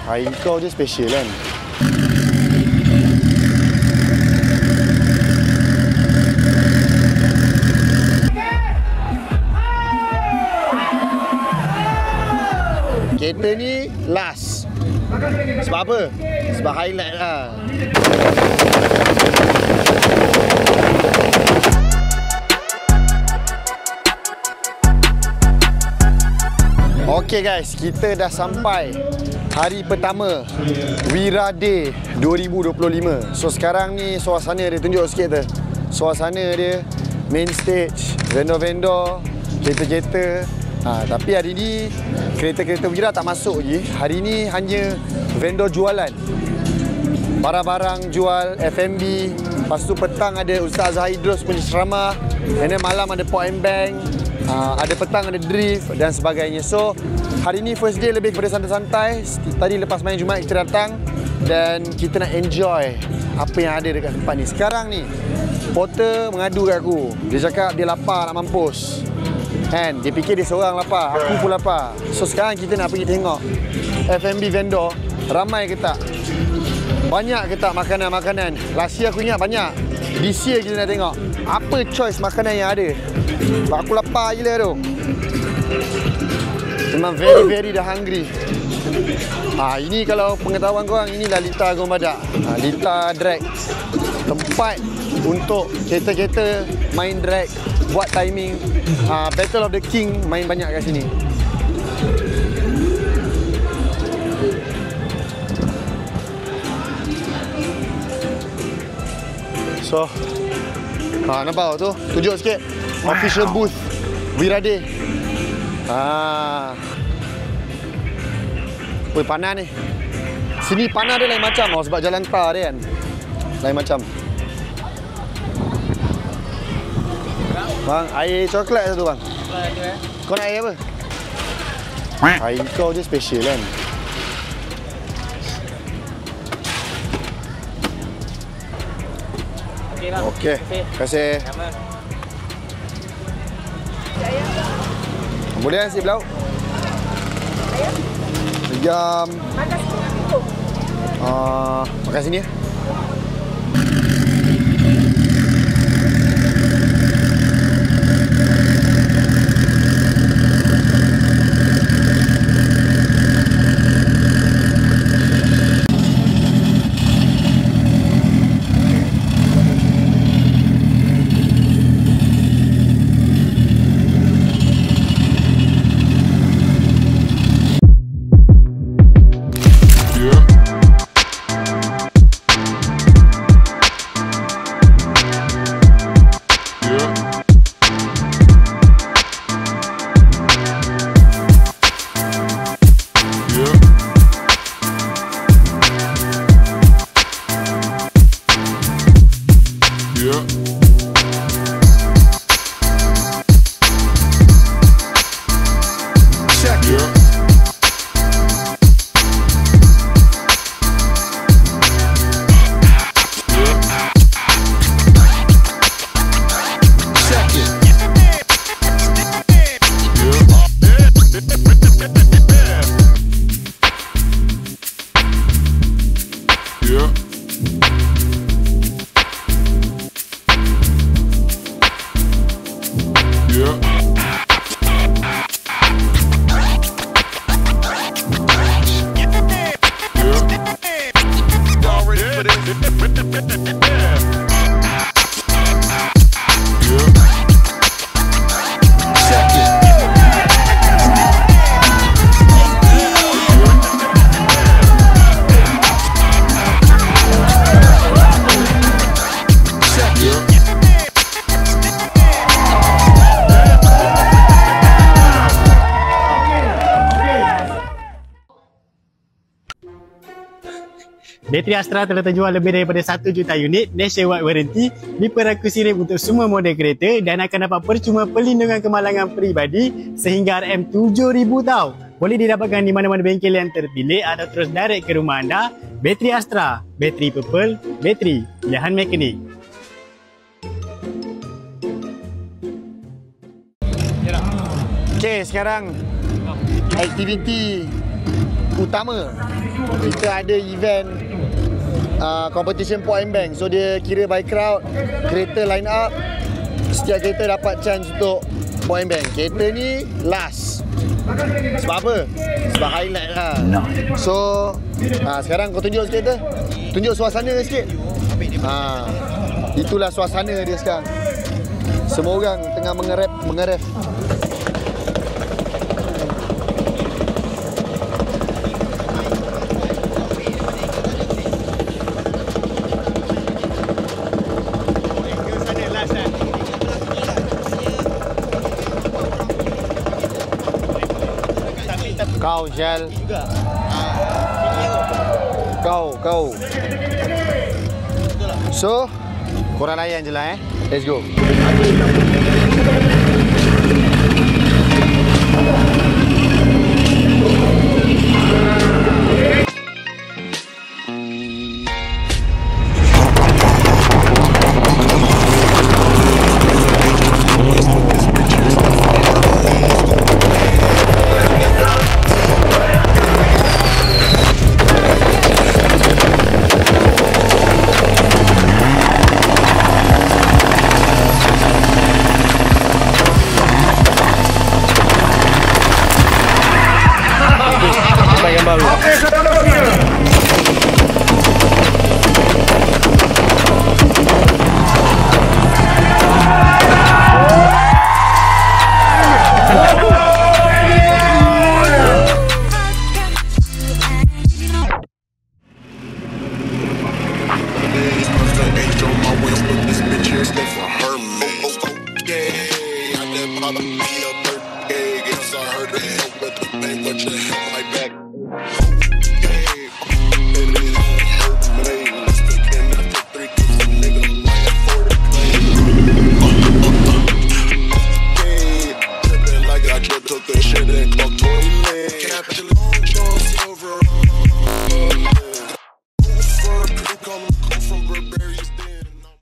Hari kau je special kan? Kereta ni last. Sebab apa? Sebab highlight lah. Okay guys, kita dah sampai hari pertama Wira Day 2025. So sekarang ni suasana dia, tunjuk sikit tu. Suasana dia, main stage, vendor-vendor, kereta-kereta. Tapi hari ni kereta-kereta Wira tak masuk lagi. Hari ni hanya vendor jualan. Barang-barang jual, F&B. Lepas tu petang ada Ustaz Azhar Idrus punya ceramah. And then malam ada Port and Bank. Ada petang ada drift dan sebagainya. So hari ni first day lebih kepada santai-santai. Tadi lepas main Jumaat kita datang dan kita nak enjoy apa yang ada dekat tempat ni. Sekarang ni porter mengadu kat aku. Dia cakap dia lapar nak mampus. Kan? Dia fikir dia seorang lapar, aku pun lapar. So sekarang kita nak pergi tengok F&B vendor ramai ke tak? Banyak ke tak makanan-makanan? Last year aku ingat banyak. This year kita nak tengok apa choice makanan yang ada. Aku lapar gila tu. Memang very dah hungry. Ini kalau pengetahuan korang, inilah Lita Agung Badak. Lita Drag. Tempat untuk kereta-kereta main drag, buat timing. Battle of the King main banyak kat sini. So, nampak tu? Tunjuk sikit. Official booth Wira Day. Panas ni. Sini panas dia lain macam sebab jalan tar dia kan. Lain macam. Bang, air coklat satu bang. Kau nak air apa? Air kau je special kan? Okey, terima kasih. Boleh nasi belauk? Ayam. Makan sini cukup. Makan sini ya. Bateri Astra telah terjual lebih daripada 1 juta unit, nationwide warranty, diperlaku sirip untuk semua model kereta dan akan dapat percuma pelindungan kemalangan peribadi sehingga RM7,000 tau. Boleh didapatkan di mana-mana bengkel yang terpilih atau terus direct ke rumah anda. Bateri Astra, bateri Purple, bateri pilihan mekanik. Okay, sekarang aktiviti utama. Kita ada event competition point bank. So dia kira by crowd, kereta line up, setiap kereta dapat chance untuk point bank. Kereta ni last. Sebab apa? Sebab highlight lah. So sekarang kau tunjuk sikit tu. Tunjuk suasana sikit. Itulah suasana dia sekarang. Semua orang tengah mengeref. Kau Jal. Kau. So, korang layan je lah Let's go. Took the shit and fucked toilet.